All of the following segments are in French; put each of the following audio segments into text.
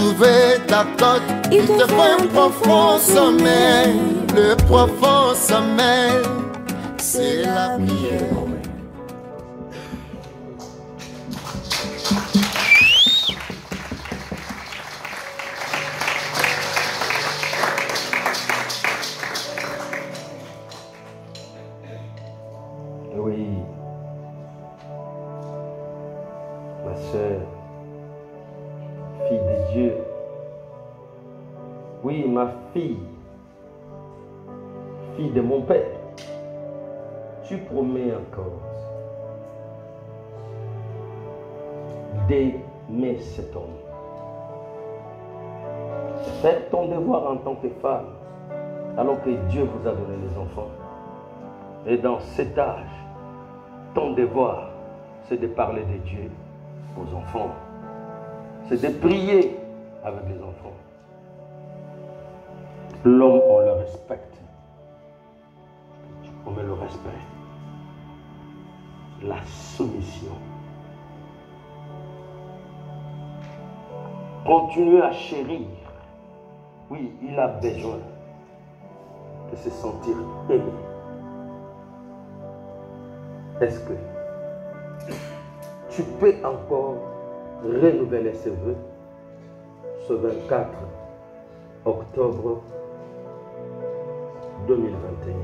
trouver ta cote, il te faut un profond sommeil. Le profond sommeil, c'est la prière. Oui, ma sœur, fille de Dieu. Oui, ma fille, fille de mon Père. Tu promets encore d'aimer cet homme. Fais ton devoir en tant que femme, alors que Dieu vous a donné les enfants. Et dans cet âge, ton devoir, c'est de parler de Dieu aux enfants. C'est de prier avec les enfants. L'homme, on le respecte. Tu promets le respect. La soumission. Continue à chérir. Oui, il a besoin de se sentir aimé. Est-ce que tu peux encore renouveler ses vœux ce 24 octobre 2021?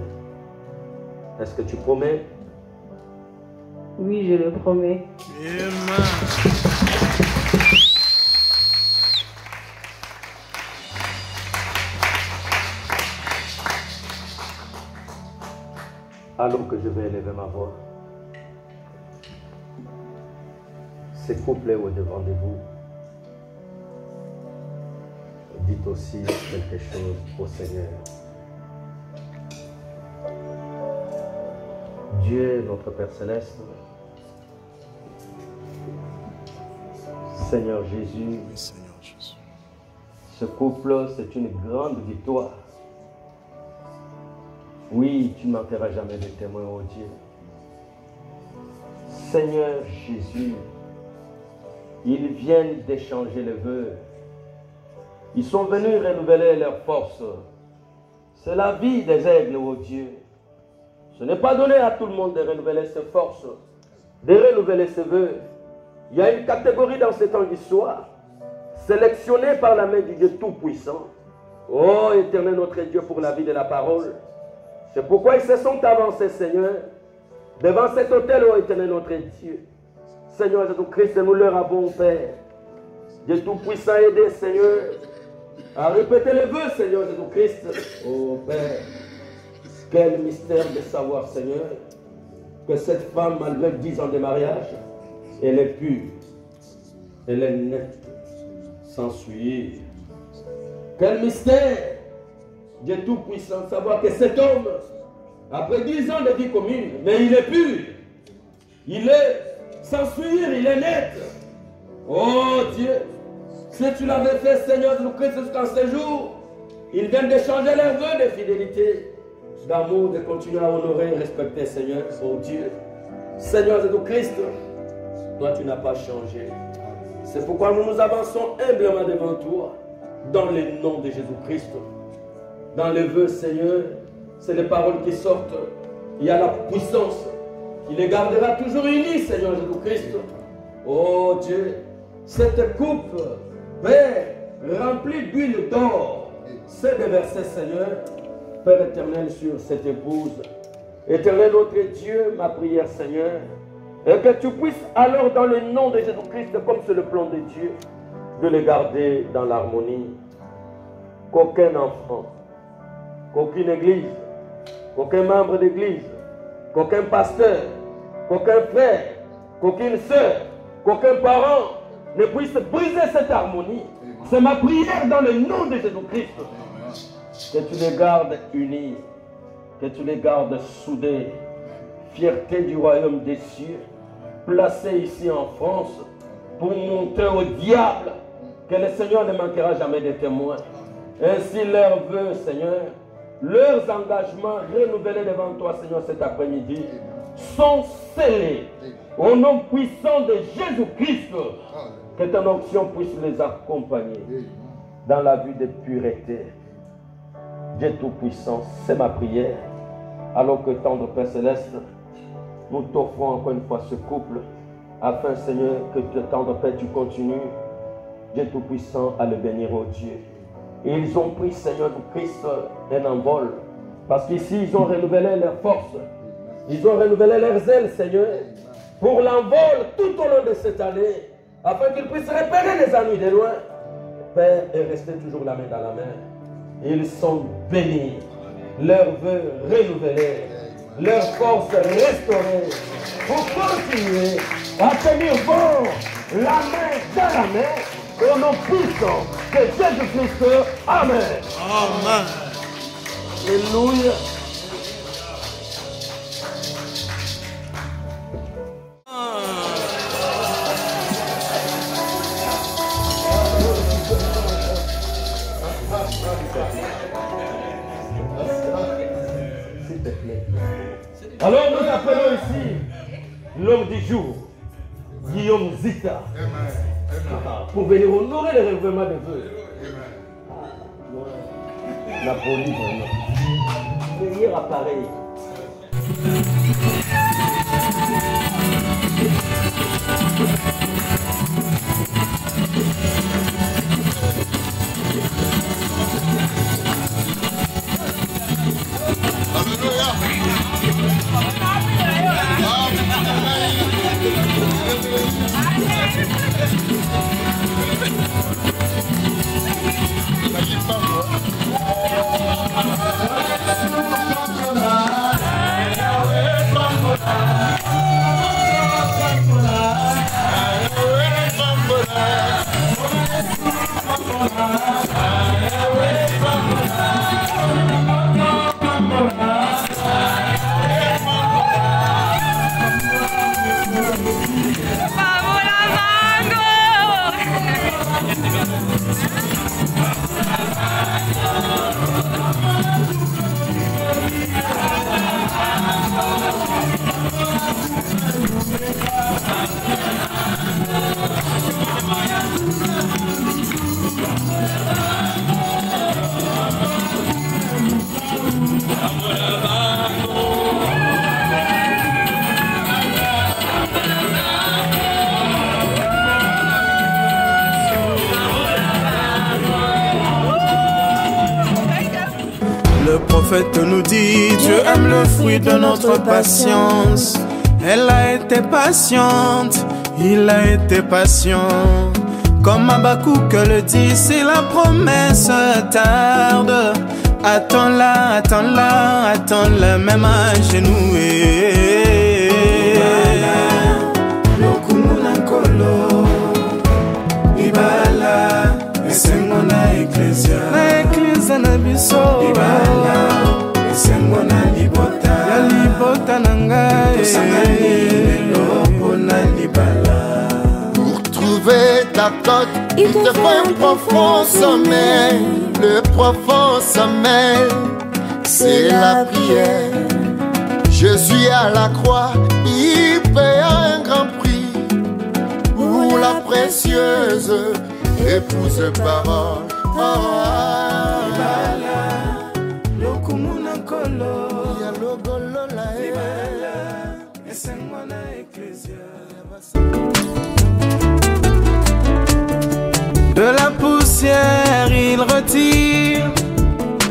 Est-ce que tu promets? Oui, je le promets. Amen. Alors que je vais élever ma voix, ces couples au-devant de vous, dites aussi quelque chose au Seigneur. Dieu, notre Père Céleste, Seigneur Jésus, ce couple, c'est une grande victoire. Oui, tu ne manqueras jamais de témoins, oh Dieu. Seigneur Jésus, ils viennent d'échanger les vœux. Ils sont venus renouveler leurs forces. C'est la vie des aigles, oh Dieu. Ce n'est pas donné à tout le monde de renouveler ses forces, de renouveler ses vœux. Il y a une catégorie dans ce temps d'histoire, sélectionnée par la main du Dieu Tout-Puissant. Oh, Éternel notre Dieu, pour la vie de la parole. C'est pourquoi ils se sont avancés, Seigneur, devant cet autel, ô Éternel notre Dieu. Seigneur Jésus-Christ, nous leur avons, Père. Dieu Tout-Puissant, aidez, Seigneur, à répéter les vœux, Seigneur Jésus-Christ. Oh Père, quel mystère de savoir, Seigneur, que cette femme, malgré 10 ans de mariage, elle est pure, elle est nette, sans souillure. Quel mystère, Dieu Tout-Puissant, de savoir que cet homme, après 10 ans de vie commune, mais il est pur, il est sans souillure, il est net. Oh Dieu, si tu l'avais fait, Seigneur Jésus-Christ, jusqu'à ce jour, ils viennent de changer leurs vœux de fidélité, d'amour, de continuer à honorer et respecter, Seigneur, oh Dieu. Seigneur Jésus-Christ, toi tu n'as pas changé. C'est pourquoi nous nous avançons humblement devant toi, dans le nom de Jésus-Christ. Dans les vœux, Seigneur, c'est les paroles qui sortent. Il y a la puissance qui les gardera toujours unis, Seigneur Jésus-Christ. Oh Dieu, cette coupe, Père, remplie d'huile d'or, c'est déversé, Seigneur, Père éternel, sur cette épouse. Éternel notre Dieu, ma prière, Seigneur, et que tu puisses alors, dans le nom de Jésus-Christ, comme c'est le plan de Dieu, de les garder dans l'harmonie. Qu'aucun enfant, qu'aucune église, qu'aucun membre d'église, qu'aucun pasteur, qu'aucun frère, qu'aucune soeur, qu'aucun parent ne puisse briser cette harmonie. C'est ma prière dans le nom de Jésus-Christ. Que tu les gardes unis, que tu les gardes soudés. Fierté du royaume des cieux, placée ici en France, pour monter au diable, que le Seigneur ne manquera jamais de témoins. Ainsi leurs vœux, Seigneur, leurs engagements renouvelés devant toi, Seigneur, cet après-midi, sont scellés au nom puissant de Jésus-Christ. Que ton onction puisse les accompagner dans la vie de pureté. Dieu Tout-Puissant, c'est ma prière. Alors que tendre Père Céleste, nous t'offrons encore une fois ce couple, afin, Seigneur, que tendre Père, tu continues, Dieu Tout-Puissant, à le bénir, oh Dieu. Et ils ont pris, Seigneur du Christ, un envol, parce qu'ici, ils ont renouvelé leurs forces, ils ont renouvelé leurs ailes, Seigneur, pour l'envol tout au long de cette année, afin qu'ils puissent repérer les ennuis de loin, Père, et rester toujours la main dans la main. Ils sont bénis, leurs vœux renouvelés, leurs forces restaurées, pour continuer à tenir bon la main dans la main, au nom puissant de Jésus-Christ. Amen. Amen. Alléluia. Alors nous appelons ici l'homme du jour, Guillaume Zita, pour venir honorer le règlement de vœux. La police, vraiment. Venir à Paris. Le prophète nous dit, Dieu aime le fruit de notre patience. Elle a été patiente, il a été patient. Comme Habakkuk le dit, si la promesse tarde, attends-la, attends-la, attends-la, même à genoux. Na biso ibala esengo na libota ya libota nanga na libala. Pour trouver ta cote, il te faut un profond sommeil. Le profond sommeil, c'est la prière. Jésus à la croix, il paye un grand prix pour la précieuse épouse parole. De la poussière il retire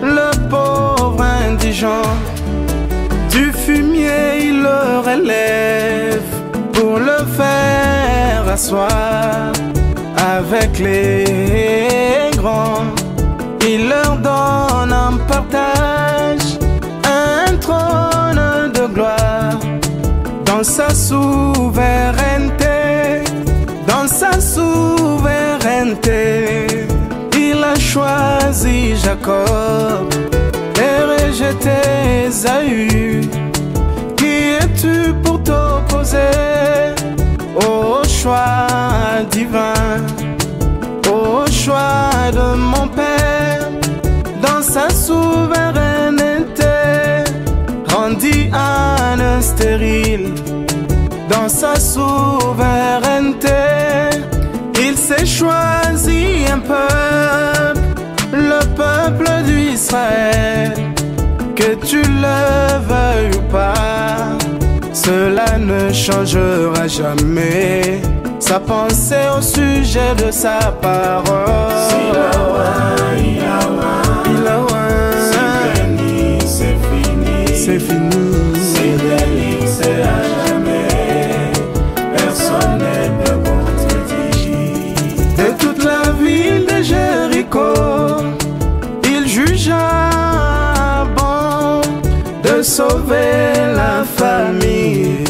le pauvre indigent, du fumier il le relève pour le faire asseoir avec les grands. Il leur donne en partage un trône de gloire. Dans sa souveraineté, dans sa souveraineté, il a choisi Jacob et rejeté Ésaü. Qui es-tu pour t'opposer au choix divin, au choix de mon Père? Dans sa souveraineté, rendit Anne stérile. Dans sa souveraineté, il peuple, le peuple d'Israël. Que tu le veuilles ou pas, cela ne changera jamais sa pensée au sujet de sa parole. C'est fini, c'est fini, c'est délié, c'est à jamais. Personne ne peut contredire. De toute la ville de Jéricho, il jugea bon de sauver la famille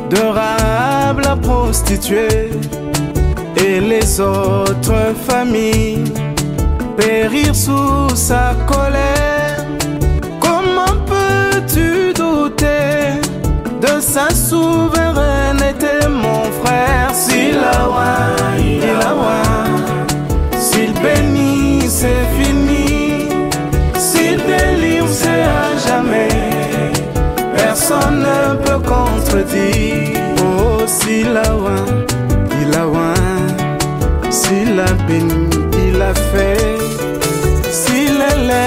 de Rahab la prostituée, et les autres familles périrent sous sa colère. Comment peux-tu douter de sa souveraineté, mon frère? S'il bénit, c'est fini. S'il délivre, c'est à jamais. Personne ne peut contredire. Oh, s'il a béni, il a fait. S'il élève,